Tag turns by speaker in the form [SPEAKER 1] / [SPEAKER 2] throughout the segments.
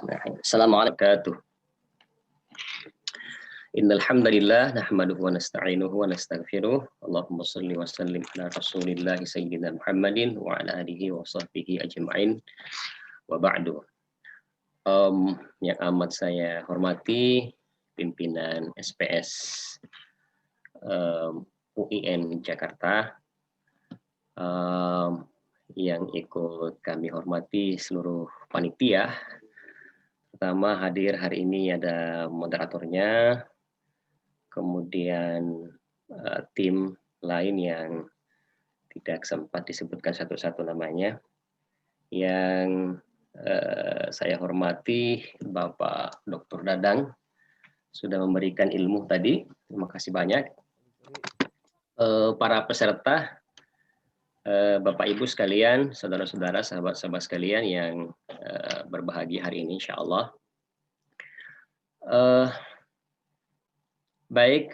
[SPEAKER 1] Bismillahirrahmanirrahim. Assalamualaikum warahmatullahi wabarakatuh. Innal hamdalillah nahmaduhu wa nasta'inuhu wa nastaghfiruh. Allahumma shalli wa sallim ala Rasulillah sayyidina Muhammadin wa ala alihi wa sahbihi ajma'in. Wa ba'du. Yang amat saya hormati pimpinan SPS UIN Jakarta, yang ikut kami hormati seluruh panitia. Pertama hadir hari ini ada moderatornya, kemudian tim lain yang tidak sempat disebutkan satu-satu namanya. Yang saya hormati Bapak Dr. Dadang sudah memberikan ilmu tadi, terima kasih banyak. Para peserta, Bapak Ibu sekalian, saudara-saudara, sahabat-sahabat sekalian yang berbahagia hari ini, insya Allah. Baik,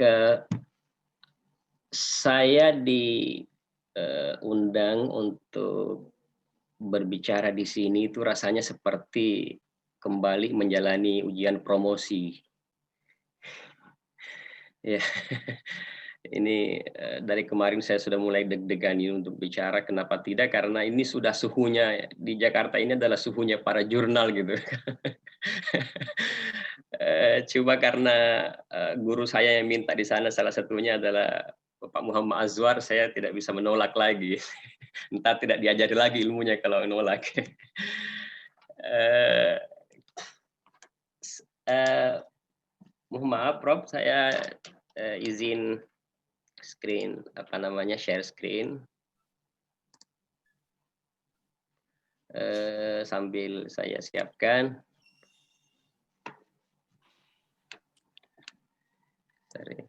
[SPEAKER 1] saya diundang untuk berbicara di sini itu rasanya seperti kembali menjalani ujian promosi. Ya, ini dari kemarin saya sudah mulai deg-degan ini untuk bicara. Kenapa tidak? Karena ini sudah suhunya di Jakarta ini adalah suhunya para jurnal gitu. Coba karena guru saya yang minta di sana salah satunya adalah Bapak Muhammad Azwar, saya tidak bisa menolak lagi. Entah tidak diajari lagi ilmunya kalau menolak. Mohon maaf, Prof, saya izin screen share screen sambil saya siapkan. Sorry.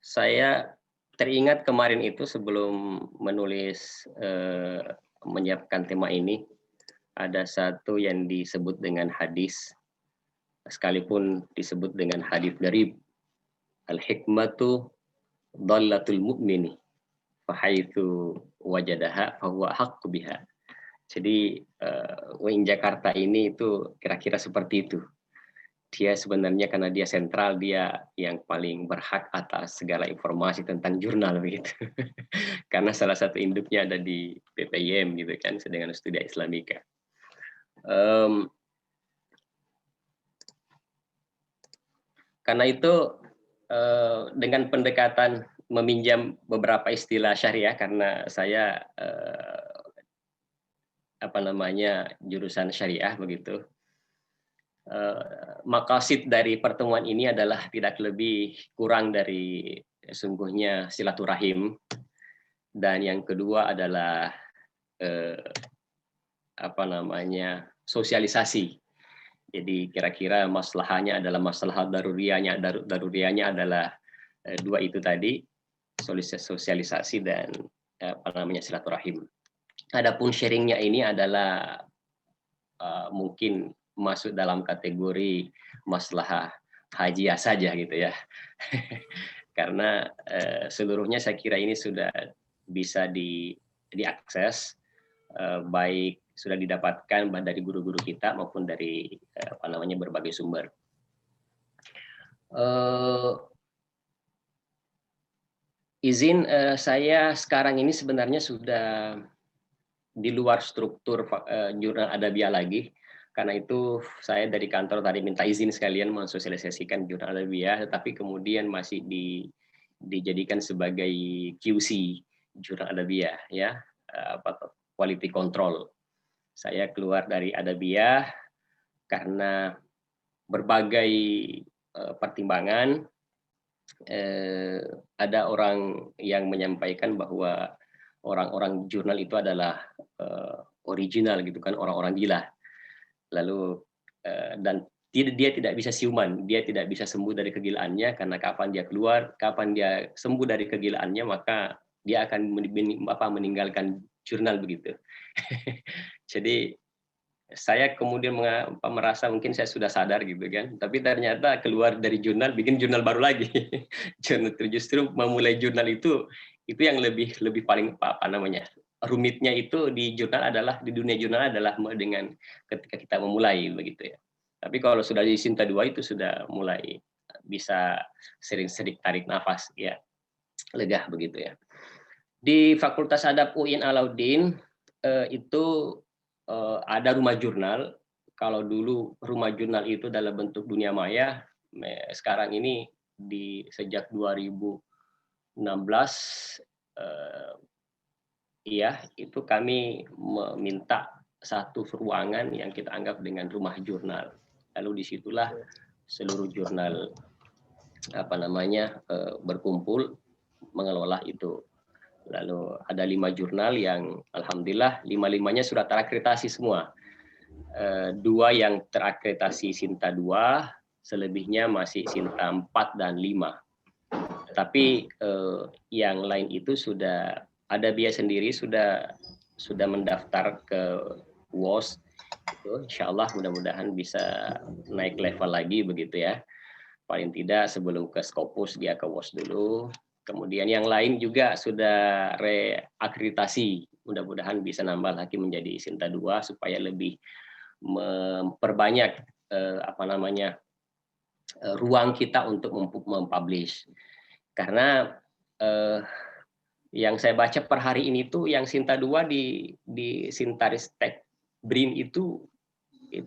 [SPEAKER 1] Saya teringat kemarin itu sebelum menulis menyiapkan tema ini, ada satu yang disebut dengan hadis, sekalipun disebut dengan hadis gharib. Al-hikmatu dhallatul mu'mini fahaitsu wajadaha fahuwa haqqu biha. Jadi UIN Jakarta ini itu kira-kira seperti itu. Dia sebenarnya karena dia sentral, dia yang paling berhak atas segala informasi tentang jurnal begitu. Karena salah satu induknya ada di PPIM gitu kan, Sedangkan Studia Islamika. Karena itu dengan pendekatan meminjam beberapa istilah syariah, karena saya jurusan syariah begitu. Maqasid dari pertemuan ini adalah tidak lebih kurang dari sungguhnya silaturahim, dan yang kedua adalah sosialisasi. Jadi kira-kira maslahnya adalah masalah daruriyahnya adalah dua itu tadi, sosialisasi dan silaturahim. Adapun sharingnya ini adalah mungkin masuk dalam kategori maslahah hajiah saja gitu ya. Karena seluruhnya saya kira ini sudah bisa diakses, baik sudah didapatkan dari guru-guru kita maupun dari berbagai sumber. Izin saya sekarang ini sebenarnya sudah di luar struktur jurnal Adabiyah lagi. Karena itu saya dari kantor tadi minta izin sekalian mensosialisasikan jurnal Adabiyah, tetapi kemudian masih dijadikan sebagai QC jurnal Adabiyah, ya, quality control. Saya keluar dari Adabiyah karena berbagai pertimbangan. Ada orang yang menyampaikan bahwa orang-orang jurnal itu adalah original gitu kan, orang-orang gila. Lalu dan dia tidak bisa siuman, dia tidak bisa sembuh dari kegilaannya, karena kapan dia keluar, kapan dia sembuh dari kegilaannya, maka dia akan meninggalkan jurnal begitu. Jadi saya kemudian merasa mungkin saya sudah sadar gitu kan, tapi ternyata keluar dari jurnal, bikin jurnal baru lagi. Justru memulai jurnal itu yang lebih paling apa namanya, rumitnya itu di jurnal adalah, di dunia jurnal adalah dengan ketika kita memulai begitu ya. Tapi kalau sudah di Sinta 2 itu sudah mulai bisa sering-sering tarik nafas ya, lega begitu ya. Di Fakultas Adab UIN Alauddin itu ada rumah jurnal. Kalau dulu rumah jurnal itu dalam bentuk dunia maya, sekarang ini sejak 2016 itu kami meminta satu ruangan yang kita anggap dengan rumah jurnal. Lalu disitulah seluruh jurnal berkumpul mengelola itu. Lalu ada 5 jurnal yang alhamdulillah 5-5-nya sudah terakreditasi semua. 2 yang terakreditasi Sinta 2, selebihnya masih Sinta 4 dan 5. Tapi yang lain itu sudah ada biaya sendiri, sudah mendaftar ke WOS. Itu insyaallah mudah-mudahan bisa naik level lagi begitu ya. Paling tidak sebelum ke Scopus dia ke WOS dulu. Kemudian yang lain juga sudah reakreditasi. Mudah-mudahan bisa nambah lagi menjadi Sinta 2 supaya lebih memperbanyak ruang kita untuk mempublish. Karena yang saya baca per hari ini tuh yang Sinta 2 di Sintaristek BRIN itu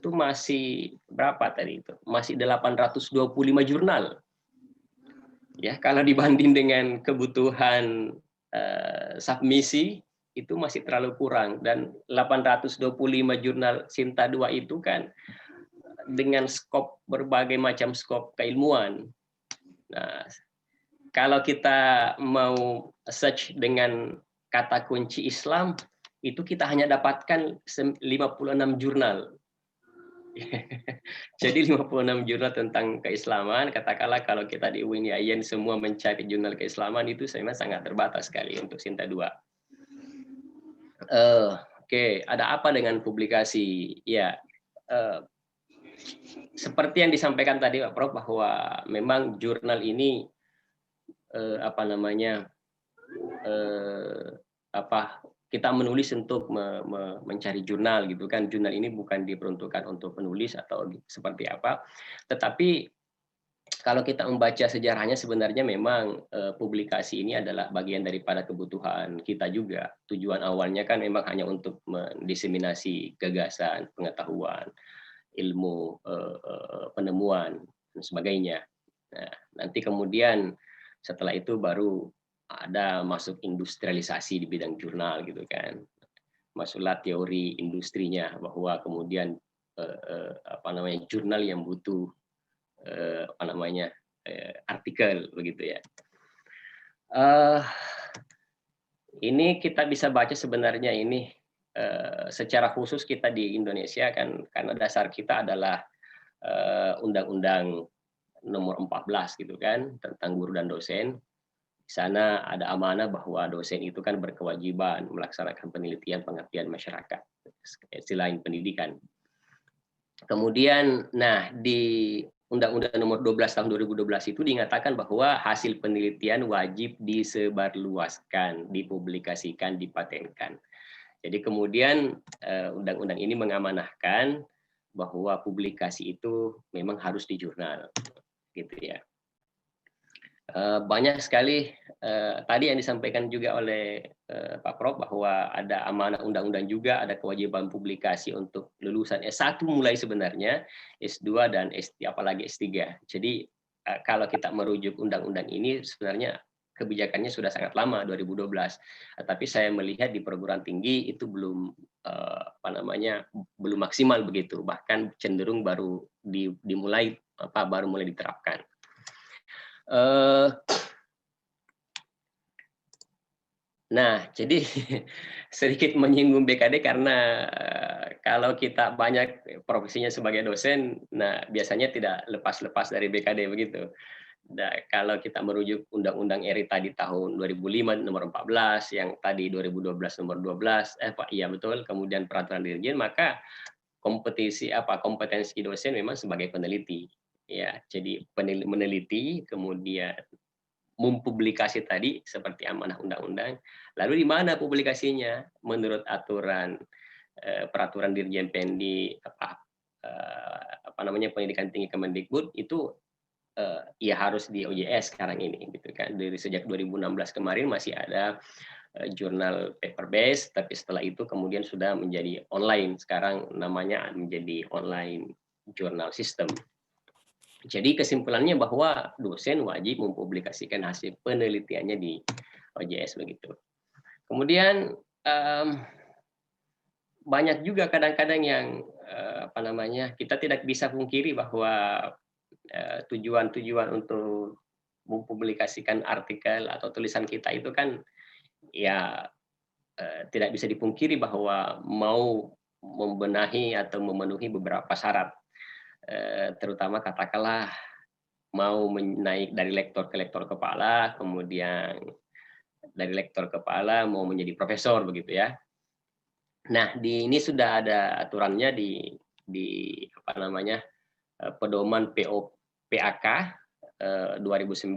[SPEAKER 1] masih berapa tadi itu? Masih 825 jurnal. Ya, kalau dibanding dengan kebutuhan submisi itu masih terlalu kurang, dan 825 jurnal Sinta 2 itu kan dengan skop berbagai macam skop keilmuan. Nah, kalau kita mau search dengan kata kunci Islam, itu kita hanya dapatkan 56 jurnal. Jadi 56 jurnal tentang keislaman, katakanlah kalau kita di UIN Yayan semua mencari jurnal keislaman itu sangat terbatas sekali untuk Sinta 2. Oke, ada apa dengan publikasi? Ya, seperti yang disampaikan tadi Pak Prof bahwa memang jurnal ini kita menulis untuk mencari jurnal gitu kan. Jurnal ini bukan diperuntukkan untuk penulis atau seperti apa. Tetapi kalau kita membaca sejarahnya sebenarnya memang publikasi ini adalah bagian daripada kebutuhan kita juga. Tujuan awalnya kan memang hanya untuk mendiseminasi gagasan, pengetahuan, ilmu, penemuan dan sebagainya. Nah, nanti kemudian setelah itu baru ada masuk industrialisasi di bidang jurnal gitu kan, masuklah teori industrinya bahwa kemudian jurnal yang butuh artikel begitu ya. Ini kita bisa baca sebenarnya ini secara khusus kita di Indonesia kan karena dasar kita adalah Undang-Undang nomor 14 gitu kan tentang guru dan dosen. Di sana ada amanah bahwa dosen itu kan berkewajiban melaksanakan penelitian pengabdian masyarakat selain pendidikan. Kemudian, di Undang-Undang nomor 12 tahun 2012 itu dinyatakan bahwa hasil penelitian wajib disebarluaskan, dipublikasikan, dipatenkan. Jadi kemudian undang-undang ini mengamanahkan bahwa publikasi itu memang harus di jurnal, gitu ya. Banyak sekali tadi yang disampaikan juga oleh Pak Prof bahwa ada amanah undang-undang juga, ada kewajiban publikasi untuk lulusan S1 mulai sebenarnya, S2 dan apalagi S3. Jadi kalau kita merujuk undang-undang ini sebenarnya kebijakannya sudah sangat lama 2012. Tapi saya melihat di perguruan tinggi itu belum belum maksimal begitu, bahkan cenderung baru baru mulai diterapkan. Nah, jadi sedikit menyinggung BKD karena kalau kita banyak profesinya sebagai dosen, nah biasanya tidak lepas-lepas dari BKD begitu. Nah, kalau kita merujuk Undang-Undang RI tadi tahun 2005 nomor 14, yang tadi 2012 nomor 12, iya betul, kemudian peraturan dirjen, maka kompetensi dosen memang sebagai peneliti, ya. Jadi meneliti, kemudian mempublikasi tadi seperti amanah undang-undang. Lalu di mana publikasinya? Menurut aturan peraturan Dirjen Pendi Pendidikan Tinggi Kemendikbud itu ya harus di OJS sekarang ini gitu kan. Dari sejak 2016 kemarin masih ada jurnal paper based, tapi setelah itu kemudian sudah menjadi online. Sekarang namanya menjadi online journal system. Jadi kesimpulannya bahwa dosen wajib mempublikasikan hasil penelitiannya di OJS begitu. Kemudian banyak juga kadang-kadang yang kita tidak bisa pungkiri bahwa tujuan-tujuan untuk mempublikasikan artikel atau tulisan kita itu kan ya tidak bisa dipungkiri bahwa mau membenahi atau memenuhi beberapa syarat, terutama katakanlah mau menaik dari lektor ke lektor kepala, kemudian dari lektor kepala mau menjadi profesor begitu ya. Nah, ini sudah ada aturannya di pedoman PAK 2019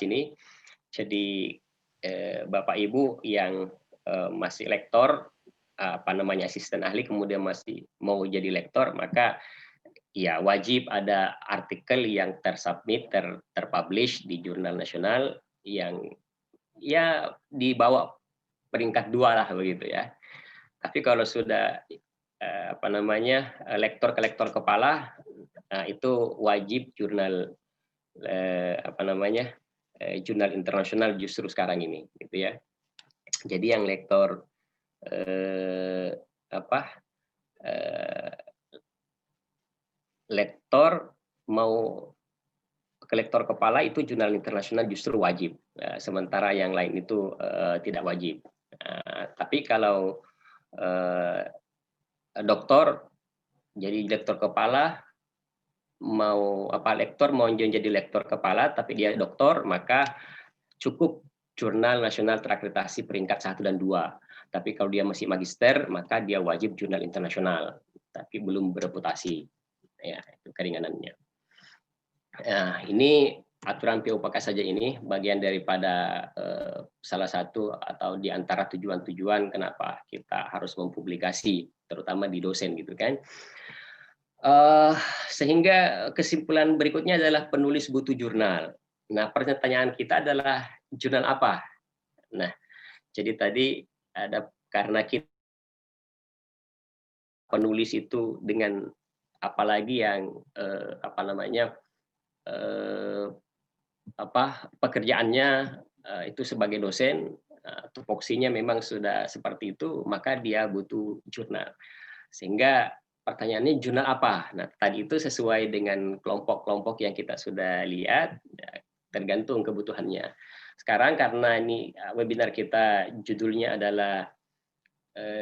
[SPEAKER 1] ini. Jadi Bapak Ibu yang masih lektor, asisten ahli, kemudian masih mau jadi lektor, maka ya wajib ada artikel yang tersubmit, terpublish di jurnal nasional yang ya di bawah peringkat 2 lah begitu ya. Tapi kalau sudah lektor ke lektor kepala, itu wajib jurnal jurnal internasional justru sekarang ini gitu ya. Jadi yang lektor lektor mau ke lektor kepala itu jurnal internasional justru wajib, sementara yang lain itu tidak wajib. Tapi kalau doktor jadi lektor kepala lektor mau jadi lektor kepala tapi dia doktor, maka cukup jurnal nasional terakreditasi peringkat 1 dan 2. Tapi kalau dia masih magister, maka dia wajib jurnal internasional, tapi belum bereputasi. Ya, itu keringanannya. Nah, ini aturan PUPK saja ini bagian daripada salah satu atau di antara tujuan-tujuan kenapa kita harus mempublikasi, terutama di dosen gitu kan. Sehingga kesimpulan berikutnya adalah penulis butuh jurnal. Nah, pertanyaan kita adalah jurnal apa? Nah, jadi tadi ada karena kita penulis itu dengan apalagi yang pekerjaannya itu sebagai dosen, tupoksinya memang sudah seperti itu, maka dia butuh jurnal. Sehingga pertanyaannya jurnal apa? Nah, tadi itu sesuai dengan kelompok-kelompok yang kita sudah lihat, tergantung kebutuhannya. Sekarang karena ini webinar kita judulnya adalah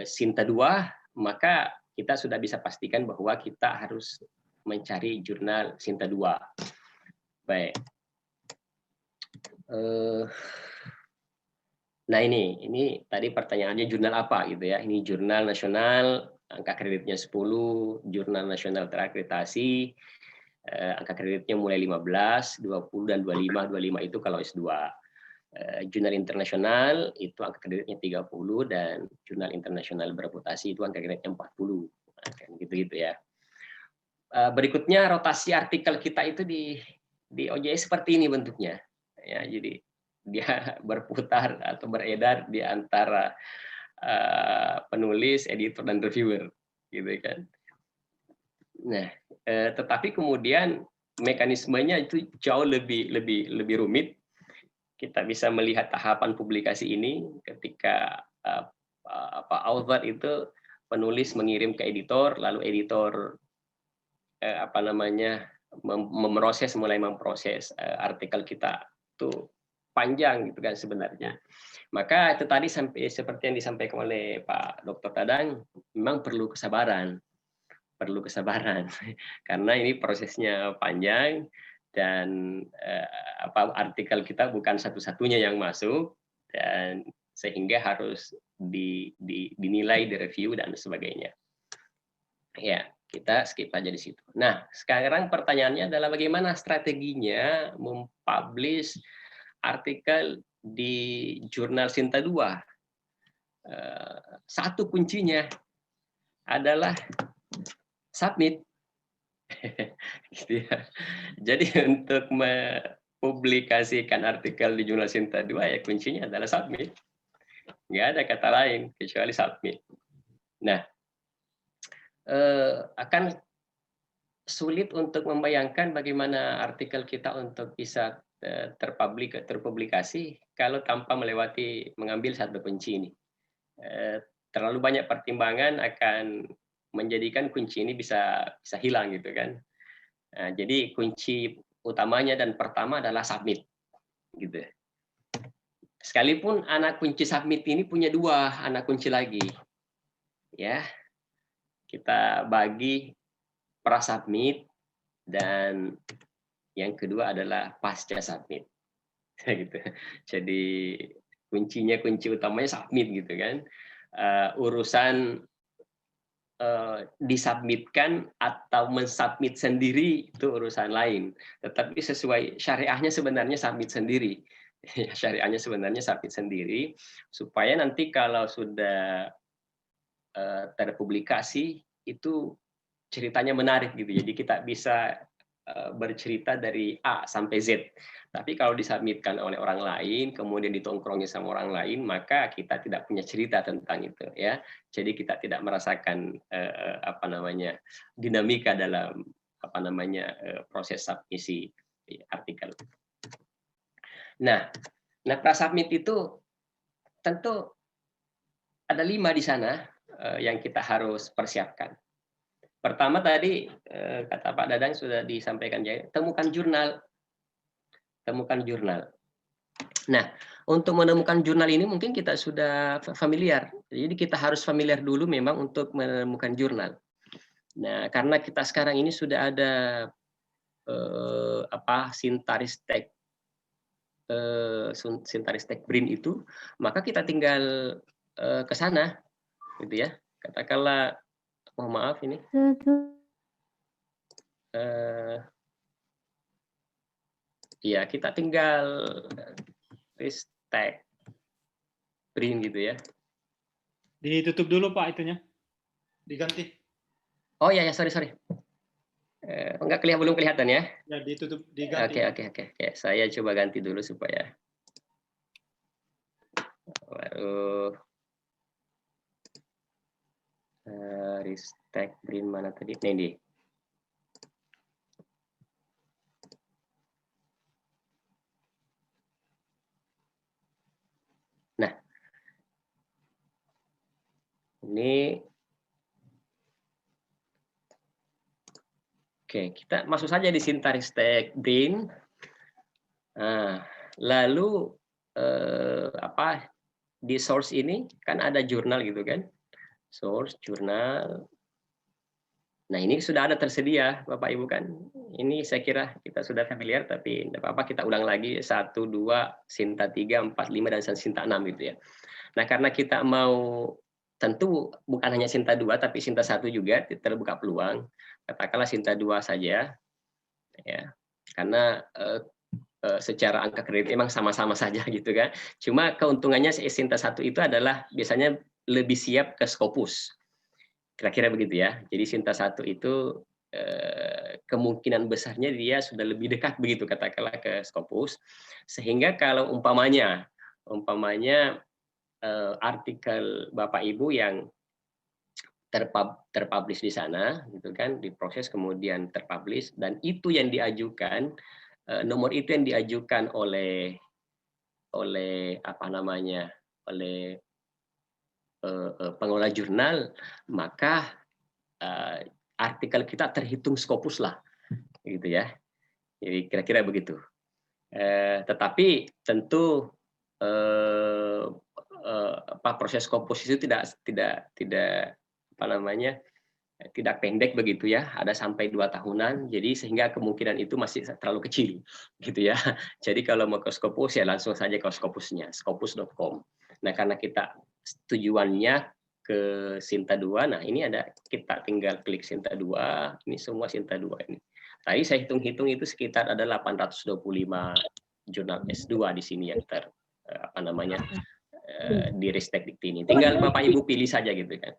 [SPEAKER 1] Sinta 2, maka kita sudah bisa pastikan bahwa kita harus mencari jurnal Sinta 2. Baik. Nah ini tadi pertanyaannya jurnal apa gitu ya. Ini jurnal nasional, angka kreditnya 10, jurnal nasional terakreditasi, angka kreditnya mulai 15, 20 dan 25. 25 itu kalau S2. Jurnal internasional itu angka kreditnya 30 dan jurnal internasional bereputasi itu angka kreditnya 40. Nah, kan gitu-gitu ya. Berikutnya rotasi artikel kita itu di OJS seperti ini bentuknya. Ya, jadi dia berputar atau beredar di antara penulis, editor dan reviewer, gitu kan. Nah, tetapi kemudian mekanismenya itu jauh lebih rumit. Kita bisa melihat tahapan publikasi ini ketika author itu penulis mengirim ke editor, lalu editor mulai memproses artikel kita itu panjang gitu kan sebenarnya. Maka itu tadi seperti yang disampaikan oleh Pak Dr. Dadang, memang perlu kesabaran karena ini prosesnya panjang dan artikel kita bukan satu-satunya yang masuk dan sehingga harus dinilai, direview dan sebagainya. Ya, kita skip aja di situ. Nah, sekarang pertanyaannya adalah bagaimana strateginya mempublish artikel di jurnal Sinta 2? Satu kuncinya adalah submit. Gitu ya. Jadi untuk mempublikasikan artikel di jurnal Sinta 2 ya kuncinya adalah submit. Nggak ada kata lain kecuali submit. Nah, akan sulit untuk membayangkan bagaimana artikel kita untuk bisa terpublikasi kalau tanpa mengambil satu kunci ini. Terlalu banyak pertimbangan akan menjadikan kunci ini bisa hilang gitu kan. Jadi kunci utamanya dan pertama adalah submit gitu. Sekalipun anak kunci submit ini punya 2 anak kunci lagi. Ya, kita bagi pra-submit dan yang kedua adalah pasca submit. Gitu. Jadi kunci utamanya submit gitu kan. Urusan disubmitkan atau mensubmit sendiri itu urusan lain. Tetapi sesuai syariahnya sebenarnya submit sendiri. Syariahnya sebenarnya submit sendiri supaya nanti kalau sudah terpublikasi itu ceritanya menarik gitu. Jadi kita bisa bercerita dari A sampai Z. Tapi kalau disubmitkan oleh orang lain, kemudian ditongkrongi sama orang lain, maka kita tidak punya cerita tentang itu, ya. Jadi kita tidak merasakan dinamika dalam proses submisi artikel. Nah, pra-submit itu tentu ada 5 di sana yang kita harus persiapkan. Pertama tadi kata Pak Dadang sudah disampaikan, temukan jurnal. Nah, untuk menemukan jurnal ini mungkin kita sudah familiar. Jadi kita harus familiar dulu memang untuk menemukan jurnal. Nah, karena kita sekarang ini sudah ada Sintaristek BRIN itu, maka kita tinggal ke sana, gitu ya. Katakanlah, mohon maaf ini. Ya, kita tinggal ristek BRIN gitu ya.
[SPEAKER 2] Ditutup dulu Pak itunya, diganti.
[SPEAKER 1] Oh ya, sorry. Belum kelihatan ya?
[SPEAKER 2] Ya, ditutup, diganti.
[SPEAKER 1] Oke. Saya coba ganti dulu supaya baru ristek BRIN mana tadi? Ini. Nah, ini oke, kita masuk saja di Sintaristek BRIN. Nah, lalu di source ini kan ada jurnal gitu kan? Source jurnal. Nah, ini sudah ada tersedia Bapak Ibu kan. Ini saya kira kita sudah familiar, tapi tidak apa-apa kita ulang lagi 1, 2, Sinta 3, 4, 5 dan Sinta 6 gitu ya. Nah, karena kita mau tentu bukan hanya Sinta 2 tapi Sinta 1 juga terbuka peluang. Katakanlah Sinta 2 saja ya. Karena secara angka kredit memang sama-sama saja gitu kan. Cuma keuntungannya Sinta 1 itu adalah biasanya lebih siap ke Scopus. Kira-kira begitu ya. Jadi Sinta 1 itu kemungkinan besarnya dia sudah lebih dekat begitu katakanlah ke Scopus. Sehingga kalau umpamanya artikel Bapak Ibu yang terpublish di sana gitu kan, diproses kemudian terpublish dan itu yang diajukan nomor itu yang diajukan oleh pengelola jurnal, maka artikel kita terhitung Scopus lah, gitu ya. Jadi kira-kira begitu. Tetapi tentu proses Scopus itu tidak pendek begitu ya, ada sampai 2 tahunan, jadi sehingga kemungkinan itu masih terlalu kecil, gitu ya. Jadi kalau mau ke Scopus ya langsung saja ke Scopusnya, scopus.com. Nah, karena kita tujuannya ke Sinta 2. Nah, ini ada, kita tinggal klik Sinta 2, ini semua Sinta 2 ini. Tadi saya hitung-hitung itu sekitar ada 825 jurnal S2 di sini yang di Ristek Dikti ini. Tinggal Bapak Ibu pilih saja gitu kan.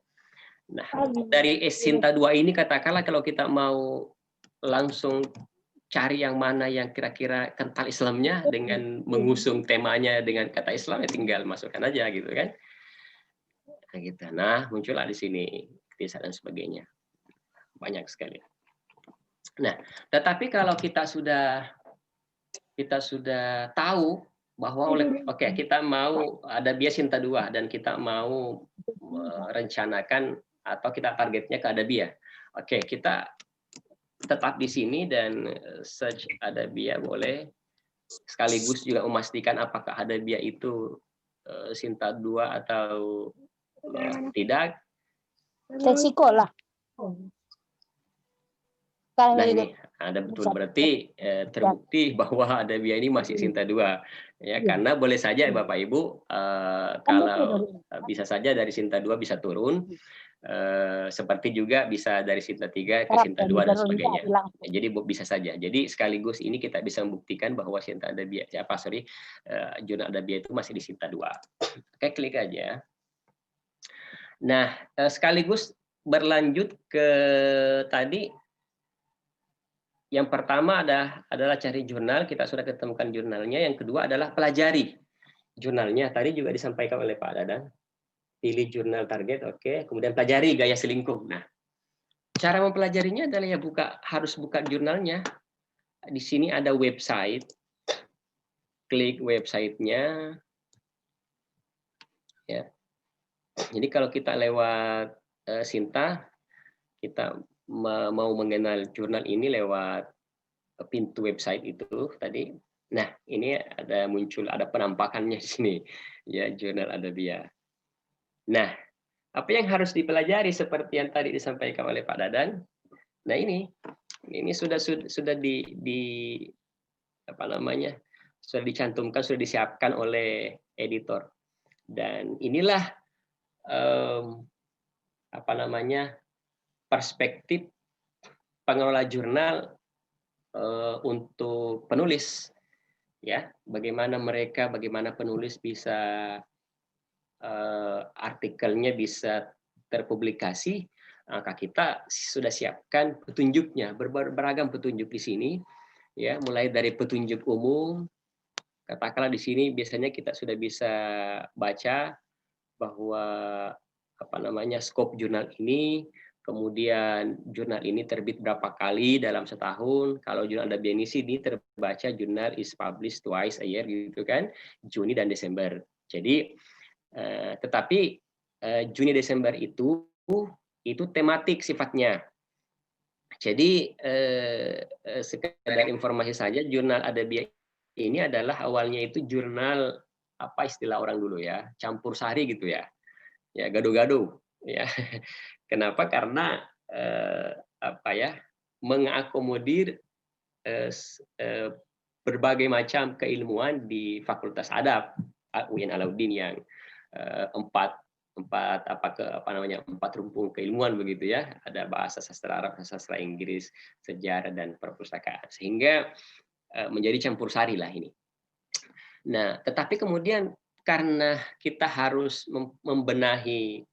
[SPEAKER 1] Nah, dari Sinta 2 ini katakanlah kalau kita mau langsung cari yang mana yang kira-kira kental Islamnya dengan mengusung temanya dengan kata Islam, ya tinggal masukkan aja gitu kan. Nah, gitu. Nah, muncullah di sini kisah dan sebagainya. Banyak sekali. Nah, tetapi kalau kita sudah tahu bahwa kita mau ada bias Sinta 2 dan kita mau merencanakan atau kita targetnya ke Adabiyah. Oke, kita tetap di sini dan search Adabiyah boleh, sekaligus juga memastikan apakah Adabiyah itu Sinta 2 atau tidak.
[SPEAKER 3] Resiko lah.
[SPEAKER 1] Nah, ini ada betul, berarti terbukti bahwa Adabiyah ini masih Sinta 2 ya, karena boleh saja Bapak Ibu kalau bisa saja dari Sinta 2 bisa turun, seperti juga bisa dari Sinta 3 ke Sinta 2 dan sebagainya. Ya, jadi bisa saja. Jadi sekaligus ini kita bisa membuktikan bahwa Sinta Adabiyah jurnal Adabiyah itu masih di Sinta 2. Oke, klik aja. Nah, sekaligus berlanjut ke tadi, yang pertama adalah cari jurnal, kita sudah ketemukan jurnalnya. Yang kedua adalah pelajari jurnalnya. Tadi juga disampaikan oleh Pak Dadan. Pilih jurnal target, oke. Kemudian pelajari gaya selingkuh. Nah, cara mempelajarinya adalah ya harus buka jurnalnya. Di sini ada website. Klik websitenya. Ya. Jadi kalau kita lewat Sinta, kita mau mengenal jurnal ini lewat pintu website itu tadi. Nah, ini ada penampakannya di sini, ya, jurnal Adabiyah. Nah, apa yang harus dipelajari seperti yang tadi disampaikan oleh Pak Dadan? Nah, ini sudah sudah dicantumkan, sudah disiapkan oleh editor. Dan inilah perspektif pengelola jurnal untuk penulis, ya, bagaimana penulis bisa artikelnya bisa terpublikasi. Maka kita sudah siapkan petunjuknya, beragam petunjuk di sini, ya, mulai dari petunjuk umum. Katakanlah di sini biasanya kita sudah bisa baca bahwa skop jurnal ini, kemudian jurnal ini terbit berapa kali dalam setahun. Kalau jurnal Adabiyah ini terbaca jurnal is published twice a year gitu kan, Juni dan Desember. Jadi tetapi Juni Desember itu tematik sifatnya. Jadi sekedar informasi saja, jurnal Adabiyah ini adalah awalnya itu jurnal, apa istilah orang dulu ya, campur sari gitu ya. Ya, gado-gado ya. Kenapa? Karena mengakomodir berbagai macam keilmuan di Fakultas Adab UIN Alauddin yang empat rumpun keilmuan begitu ya. Ada bahasa sastra Arab, sastra Inggris, sejarah dan perpustakaan. Sehingga menjadi campur sari lah ini. Nah, tetapi kemudian karena kita harus membenahi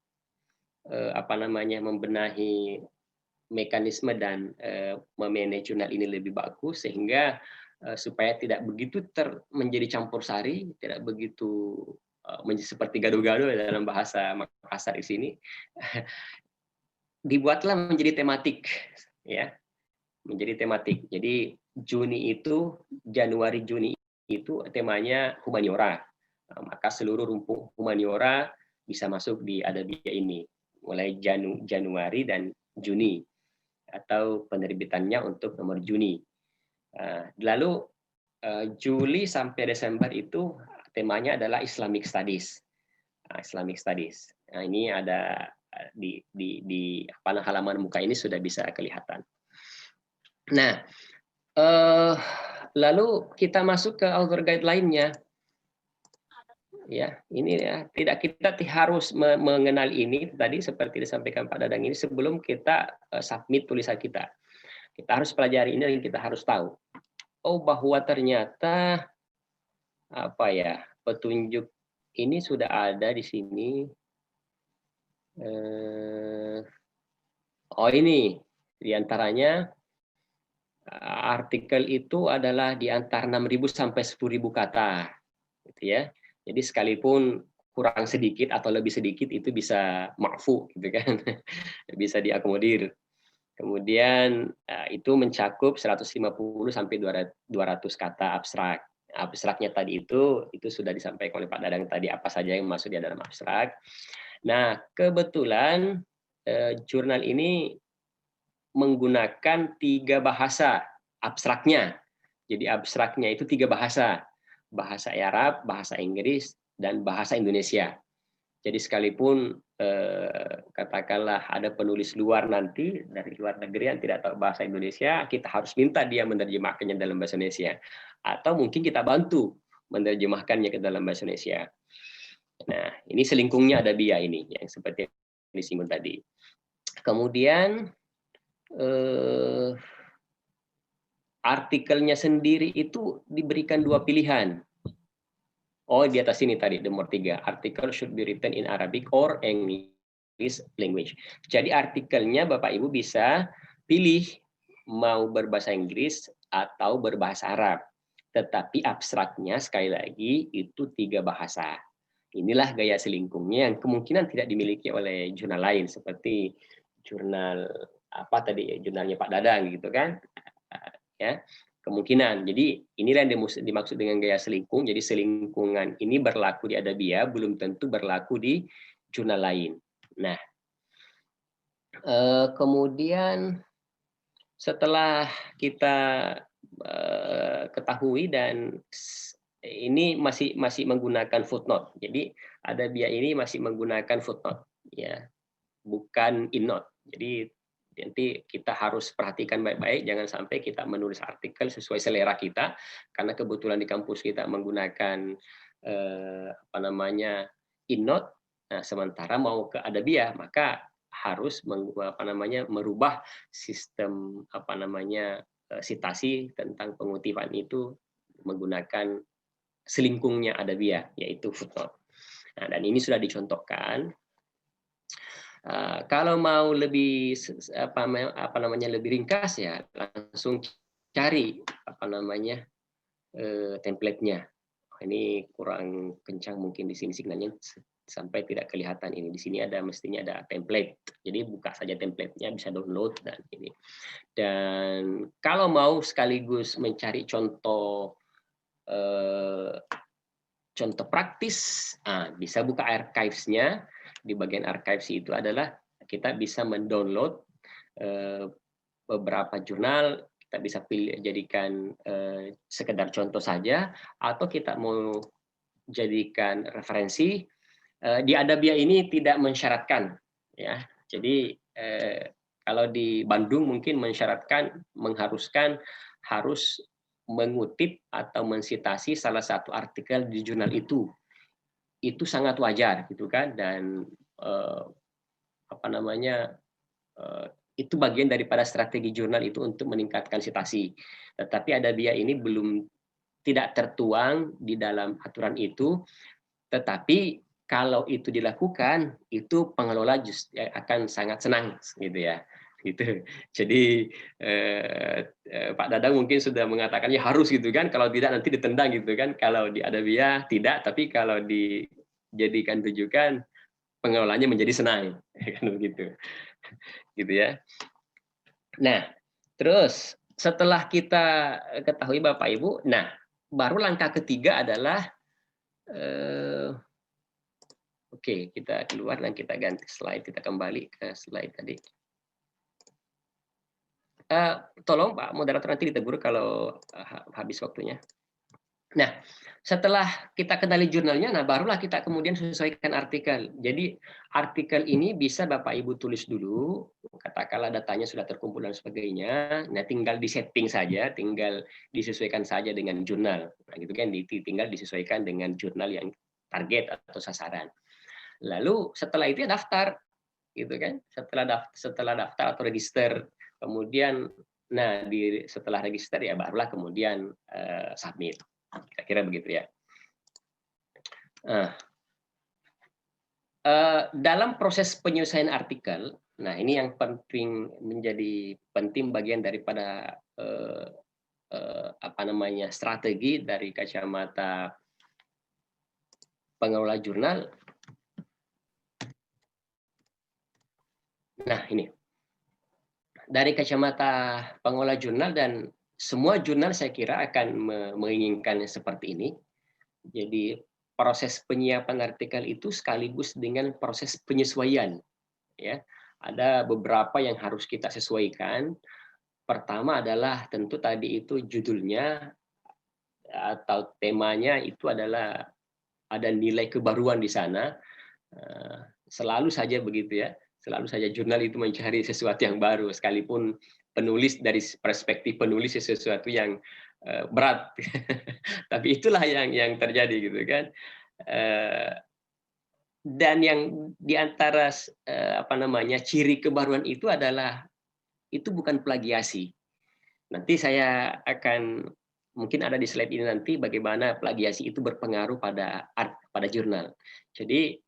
[SPEAKER 1] mekanisme dan memanage jurnal ini lebih bagus, sehingga supaya tidak begitu menjadi campur sari, tidak begitu seperti gado-gado dalam bahasa Makassar di sini, dibuatlah menjadi tematik, ya, menjadi tematik. Jadi Januari Juni itu temanya humaniora. Maka seluruh rumpun humaniora bisa masuk di Adabiyah ini, mulai Januari dan Juni, atau penerbitannya untuk nomor Juni. Lalu Juli sampai Desember itu temanya adalah Islamic Studies. Islamic Studies. Nah, ini ada di halaman muka ini sudah bisa kelihatan. Nah, lalu kita masuk ke author guide lainnya. ya ini ya tidak kita harus mengenal ini tadi seperti disampaikan Pak Dadang ini sebelum kita submit tulisan kita. Kita harus pelajari ini dan kita harus tahu. Oh bahwa ternyata apa ya petunjuk ini sudah ada di sini. Oh ini diantaranya artikel itu adalah di antara 6.000 sampai 10.000 kata, gitu ya. Jadi sekalipun kurang sedikit atau lebih sedikit itu bisa makfu, gitu kan, bisa diakomodir. Kemudian itu mencakup 150 sampai 200 kata abstrak. Abstraknya tadi itu sudah disampaikan oleh Pak Dadang tadi apa saja yang masuk di dalam abstrak. Nah kebetulan jurnal ini menggunakan 3 bahasa abstraknya. Jadi abstraknya itu 3 bahasa. Bahasa Arab, bahasa Inggris, dan bahasa Indonesia. Jadi sekalipun katakanlah ada penulis luar nanti dari luar negeri yang tidak tahu bahasa Indonesia, kita harus minta dia menerjemahkannya dalam bahasa Indonesia. Atau mungkin kita bantu menerjemahkannya ke dalam bahasa Indonesia. Nah, ini selingkungnya Adabiyah ini yang seperti yang disinggung tadi. Kemudian artikelnya sendiri itu diberikan 2 pilihan. Oh, di atas ini tadi, nomor 3. Artikel should be written in Arabic or English language. Jadi artikelnya Bapak Ibu bisa pilih mau berbahasa Inggris atau berbahasa Arab. Tetapi abstraknya sekali lagi itu 3 bahasa. Inilah gaya selingkungnya yang kemungkinan tidak dimiliki oleh jurnal lain seperti jurnal apa tadi jurnalnya Pak Dadang gitu kan. Ya, kemungkinan. Jadi inilah yang dimaksud dengan gaya selingkung. Jadi selingkungan ini berlaku di Adabiyah belum tentu berlaku di jurnal lain. Nah, kemudian setelah kita ketahui dan ini masih menggunakan footnote. Jadi Adabiyah ini masih menggunakan footnote, ya, bukan innote. Jadi nanti kita harus perhatikan baik-baik, jangan sampai kita menulis artikel sesuai selera kita, karena kebetulan di kampus kita menggunakan innote. Nah, sementara mau ke Adabiyah, maka harus merubah sistem sitasi tentang pengutipan itu menggunakan selingkungnya Adabiyah, yaitu footnote. Nah, dan ini sudah dicontohkan. Kalau mau lebih lebih ringkas ya langsung cari template-nya. Ini kurang kencang mungkin di sini signalnya sampai tidak kelihatan ini. Di sini mestinya ada template. Jadi buka saja template-nya, bisa download dan ini. Dan kalau mau sekaligus mencari contoh praktis, bisa buka archives-nya. Di bagian archives itu adalah kita bisa mendownload beberapa jurnal, kita bisa jadikan sekedar contoh saja, atau kita mau jadikan referensi. Di Adabiyah ini tidak mensyaratkan, ya. Jadi kalau di Bandung mungkin mengharuskan harus mengutip atau mensitasi salah satu artikel di jurnal itu sangat wajar gitu kan, dan itu bagian daripada strategi jurnal itu untuk meningkatkan sitasi. Tetapi Adabiyah ini belum tidak tertuang di dalam aturan itu, tetapi kalau itu dilakukan itu pengelola akan sangat senang gitu ya. Gitu. Jadi Pak Dadang mungkin sudah mengatakannya harus gitu kan, kalau tidak nanti ditendang gitu kan. Kalau di Adabiyah tidak, tapi kalau dijadikan rujukan pengelolanya menjadi senang kan begitu. Gitu ya. Nah, terus setelah kita ketahui Bapak Ibu, nah baru langkah ketiga adalah oke, kita keluar dan kita ganti slide, kita kembali ke slide tadi. Tolong Pak moderator nanti ditegur kalau habis waktunya. Nah, setelah kita kenali jurnalnya, nah barulah kita kemudian sesuaikan artikel. Jadi artikel ini bisa Bapak Ibu tulis dulu, katakanlah datanya sudah terkumpul dan sebagainya. Nah, tinggal disetting saja, tinggal disesuaikan saja dengan jurnal. Nah, gitu kan, tinggal disesuaikan dengan jurnal yang target atau sasaran. Lalu setelah itu ya daftar, gitu kan? Setelah daftar atau register, kemudian setelah register ya barulah kemudian submit. Kira-kira begitu ya. Dalam proses penyelesaian artikel, nah ini yang menjadi penting bagian daripada strategi dari kacamata pengelola jurnal. Nah ini dari kacamata pengelola jurnal, dan semua jurnal saya kira akan menginginkan seperti ini. Jadi proses penyiapan artikel itu sekaligus dengan proses penyesuaian, ya. Ada beberapa yang harus kita sesuaikan. Pertama adalah tentu tadi itu judulnya atau temanya itu adalah ada nilai kebaruan di sana. Selalu saja begitu ya. Selalu saja jurnal itu mencari sesuatu yang baru, sekalipun penulis dari perspektif penulis sesuatu yang berat, tapi itulah yang terjadi gitu kan. Dan yang diantara ciri kebaruan itu adalah itu bukan plagiasi. Nanti saya akan mungkin ada di slide ini nanti bagaimana plagiasi itu berpengaruh pada jurnal. Jadi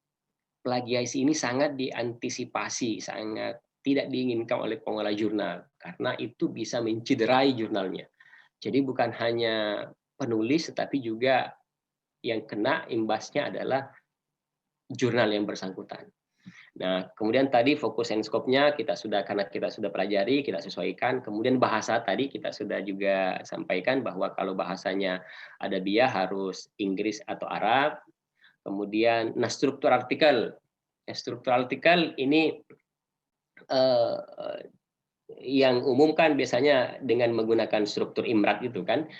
[SPEAKER 1] plagiasi ini sangat diantisipasi, sangat tidak diinginkan oleh pengelola jurnal karena itu bisa mencederai jurnalnya. Jadi bukan hanya penulis, tetapi juga yang kena imbasnya adalah jurnal yang bersangkutan. Nah, kemudian tadi fokus and scope-nya karena kita sudah pelajari, kita sesuaikan. Kemudian bahasa tadi kita sudah juga sampaikan bahwa kalau bahasanya adabiah harus Inggris atau Arab. Kemudian, struktur artikel. Struktur artikel ini yang umum kan biasanya dengan menggunakan struktur IMRAT itu kan,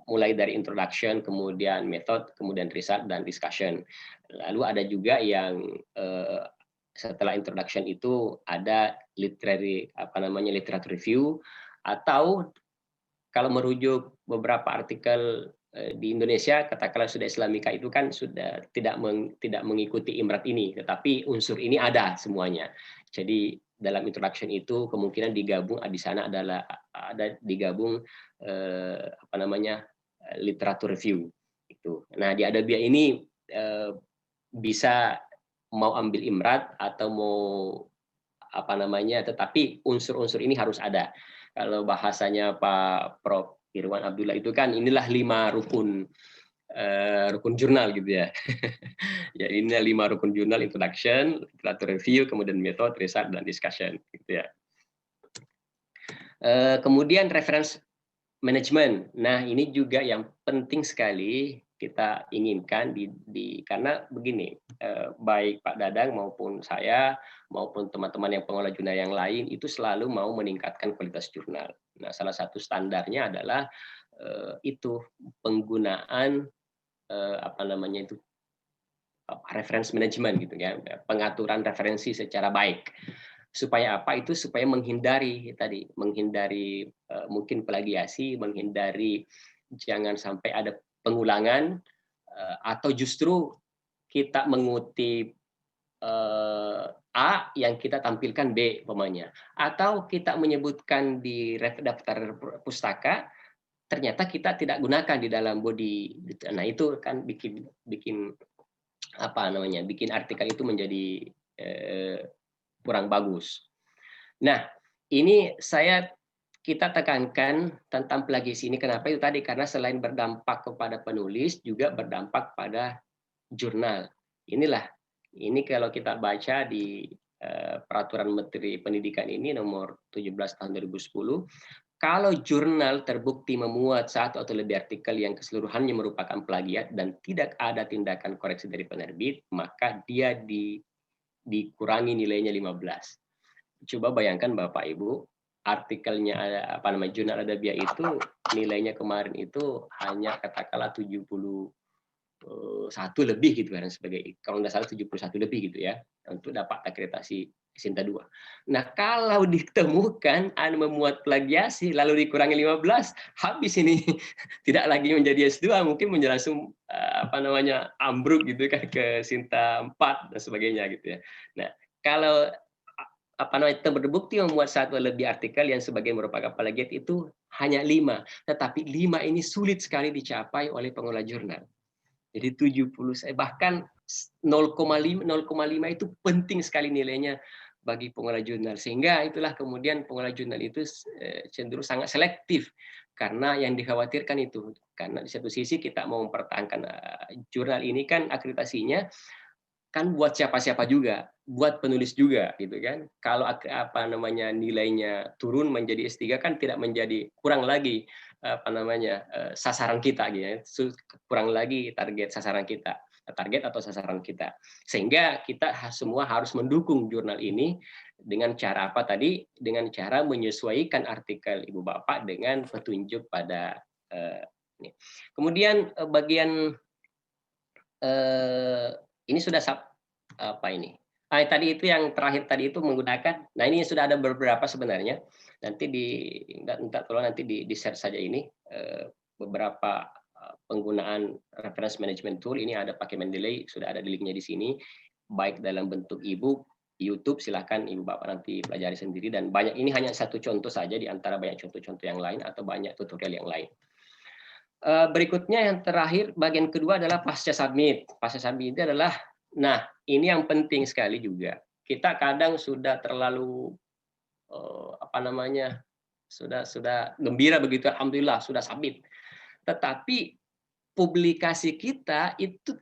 [SPEAKER 1] mulai dari introduction, kemudian method, kemudian result dan discussion. Lalu ada juga yang setelah introduction itu ada literature review, atau kalau merujuk beberapa artikel di Indonesia, katakanlah sudah Islamika itu kan sudah tidak mengikuti IMRAT ini, tetapi unsur ini ada semuanya. Jadi dalam introduction itu kemungkinan digabung di sana adalah digabung literatur review itu. Nah di Adabiah ini bisa mau ambil IMRAT atau mau tetapi unsur-unsur ini harus ada. Kalau bahasanya Pak Prof. Irwan Abdullah itu kan inilah 5 rukun jurnal gitu ya. Ya ini 5 rukun jurnal: introduction, literature review, kemudian method, result dan discussion gitu ya. Kemudian reference management. Nah, ini juga yang penting sekali kita inginkan karena begini, baik Pak Dadang maupun saya maupun teman-teman yang pengelola jurnal yang lain itu selalu mau meningkatkan kualitas jurnal. Nah, salah satu standarnya adalah itu penggunaan reference management gitu ya, pengaturan referensi secara baik. Supaya apa? Itu supaya menghindari mungkin plagiasi, menghindari jangan sampai ada pengulangan, atau justru kita mengutip A yang kita tampilkan B umpamanya, atau kita menyebutkan di daftar pustaka ternyata kita tidak gunakan di dalam body. Nah itu kan bikin artikel itu menjadi kurang bagus. Nah ini kita tekankan tentang plagiasi ini. Kenapa itu tadi? Karena selain berdampak kepada penulis, juga berdampak pada jurnal. Ini kalau kita baca di Peraturan Menteri Pendidikan ini nomor 17 tahun 2010, kalau jurnal terbukti memuat 1 atau lebih artikel yang keseluruhannya merupakan plagiat dan tidak ada tindakan koreksi dari penerbit, maka dia dikurangi nilainya 15. Coba bayangkan Bapak Ibu, artikelnya jurnal Adabiah itu nilainya kemarin itu hanya katakanlah 70 satu lebih gitu kan sebagai, kalau nggak salah 71 lebih gitu ya untuk dapat akreditasi Sinta 2. Nah, kalau ditemukan ada memuat plagiasi lalu dikurangi 15, habis ini tidak lagi menjadi S2, mungkin langsung ambruk gitu kan ke Sinta 4 dan sebagainya gitu ya. Nah, kalau terbukti memuat satu lebih artikel yang sebagian merupakan plagiat itu hanya 5, tetapi 5 ini sulit sekali dicapai oleh pengelola jurnal. Jadi 70, bahkan 0,5 itu penting sekali nilainya bagi pengelola jurnal. Sehingga itulah kemudian pengelola jurnal itu cenderung sangat selektif karena yang dikhawatirkan itu. Karena di satu sisi kita mau mempertahankan jurnal ini kan akreditasinya kan buat siapa-siapa juga, buat penulis juga gitu kan. Kalau nilainya turun menjadi S3 kan tidak menjadi kurang lagi sasaran kita gitu ya. Kurang lagi target sasaran kita, target atau sasaran kita. Sehingga kita semua harus mendukung jurnal ini dengan cara apa tadi? Dengan cara menyesuaikan artikel Ibu Bapak dengan petunjuk pada ini. Kemudian bagian ini sudah ini. Tadi itu yang terakhir tadi itu menggunakan. Nah, ini sudah ada beberapa sebenarnya. Nanti nanti di share saja ini beberapa penggunaan reference management tool. Ini ada pakai Mendeley, sudah ada linknya di sini. Baik dalam bentuk e-book, YouTube, silakan Ibu Bapak nanti pelajari sendiri, dan banyak, ini hanya satu contoh saja di antara banyak contoh-contoh yang lain atau banyak tutorial yang lain. Berikutnya yang terakhir, bagian kedua adalah pasca submit. Pasca submit itu adalah, nah ini yang penting sekali juga. Kita kadang sudah terlalu sudah gembira begitu, alhamdulillah sudah submit. Tetapi publikasi kita itu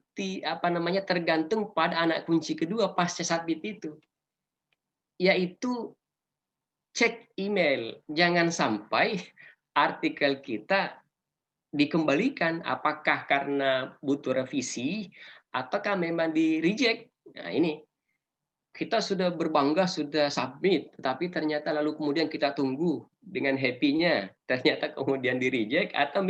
[SPEAKER 1] tergantung pada anak kunci kedua pasca submit itu, yaitu cek email. Jangan sampai artikel kita dikembalikan, apakah karena butuh revisi ataukah memang di reject. Nah, ini kita sudah berbangga sudah submit, tetapi ternyata lalu kemudian kita tunggu dengan happy-nya, ternyata kemudian di reject atau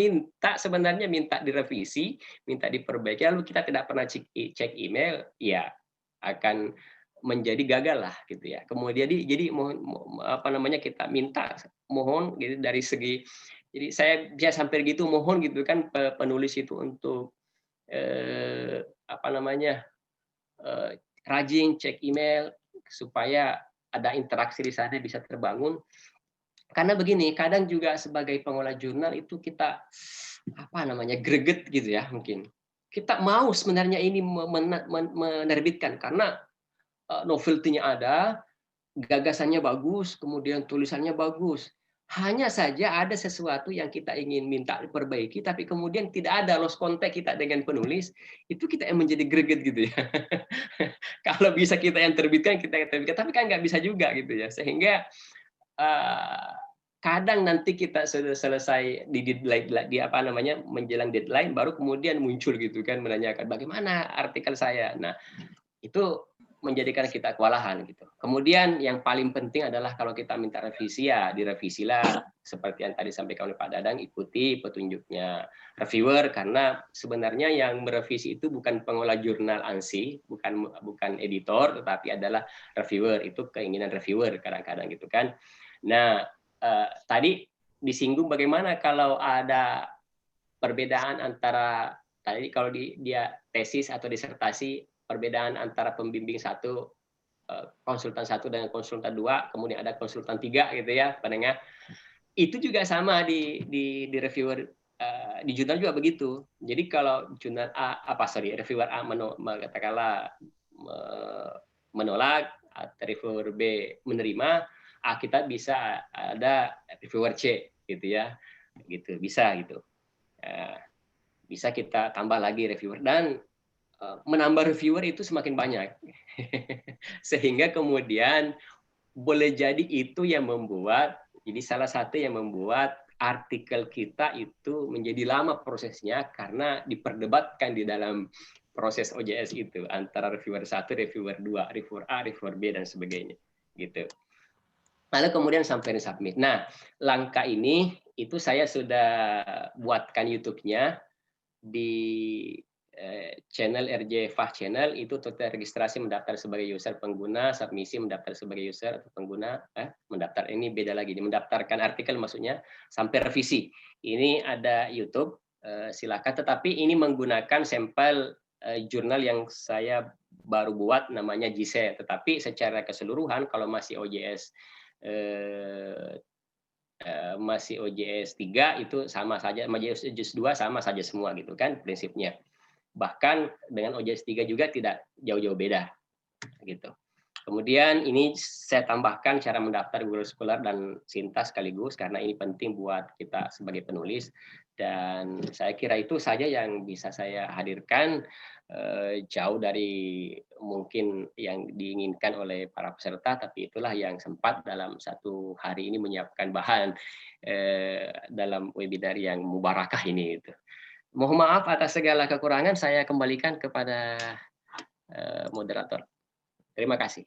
[SPEAKER 1] sebenarnya minta direvisi, minta diperbaiki, lalu kita tidak pernah cek email, ya akan menjadi gagal lah gitu ya. Kemudian jadi kita minta, mohon gitu dari segi. Jadi saya bisa sampai gitu, mohon gitu kan penulis itu untuk rajin cek email supaya ada interaksi di sana bisa terbangun. Karena begini, kadang juga sebagai pengelola jurnal itu kita greget gitu ya mungkin. Kita mau sebenarnya ini menerbitkan karena novelty-nya ada, gagasannya bagus, kemudian tulisannya bagus. Hanya saja ada sesuatu yang kita ingin minta diperbaiki, tapi kemudian tidak ada lost contact kita dengan penulis, itu kita yang menjadi greget gitu ya. Kalau bisa kita yang terbitkan, kita yang terbitkan, tapi kan nggak bisa juga gitu ya. Sehingga kadang nanti kita sudah selesai di deadline, menjelang deadline, baru kemudian muncul gitu kan menanyakan bagaimana artikel saya. Nah, itu menjadikan kita kewalahan gitu. Kemudian yang paling penting adalah kalau kita minta revisi, ya direvisilah seperti yang tadi sampaikan oleh Pak Dadang, ikuti petunjuknya reviewer, karena sebenarnya yang merevisi itu bukan pengelola jurnal ANSI, bukan editor, tetapi adalah reviewer. Itu keinginan reviewer kadang-kadang gitu kan. Nah, tadi disinggung bagaimana kalau ada perbedaan antara tadi kalau dia tesis atau disertasi, perbedaan antara pembimbing satu, konsultan satu dengan konsultan dua, kemudian ada konsultan tiga gitu ya, penengah. Itu juga sama di reviewer di jurnal juga begitu. Jadi kalau jurnal reviewer A katakanlah menolak, reviewer B menerima, kita bisa ada reviewer C gitu ya, gitu bisa gitu. Bisa kita tambah lagi reviewer, dan menambah reviewer itu semakin banyak. Sehingga kemudian boleh jadi itu yang membuat, jadi salah satu yang membuat artikel kita itu menjadi lama prosesnya karena diperdebatkan di dalam proses OJS itu antara reviewer 1, reviewer 2, reviewer A, reviewer B dan sebagainya gitu. Lalu kemudian sampai submit. Nah, langkah ini itu saya sudah buatkan YouTube-nya di channel RJ Fah Channel itu terregistrasi mendaftar sebagai user pengguna, submisi mendaftar sebagai user atau pengguna, mendaftar ini beda lagi, mendaftarkan artikel maksudnya sampai revisi. Ini ada YouTube, silakan. Tetapi ini menggunakan sampel jurnal yang saya baru buat namanya GISE. Tetapi secara keseluruhan kalau masih OJS masih OJS 3 itu sama saja, OJS 2 sama saja semua gitu kan prinsipnya. Bahkan dengan OJS 3 juga tidak jauh-jauh beda gitu. Kemudian ini saya tambahkan cara mendaftar Google Scholar dan Sintas sekaligus karena ini penting buat kita sebagai penulis, dan saya kira itu saja yang bisa saya hadirkan, jauh dari mungkin yang diinginkan oleh para peserta, tapi itulah yang sempat dalam satu hari ini menyiapkan bahan dalam webinar yang mubarakah ini gitu. Mohon maaf atas segala kekurangan, saya kembalikan kepada moderator. Terima kasih.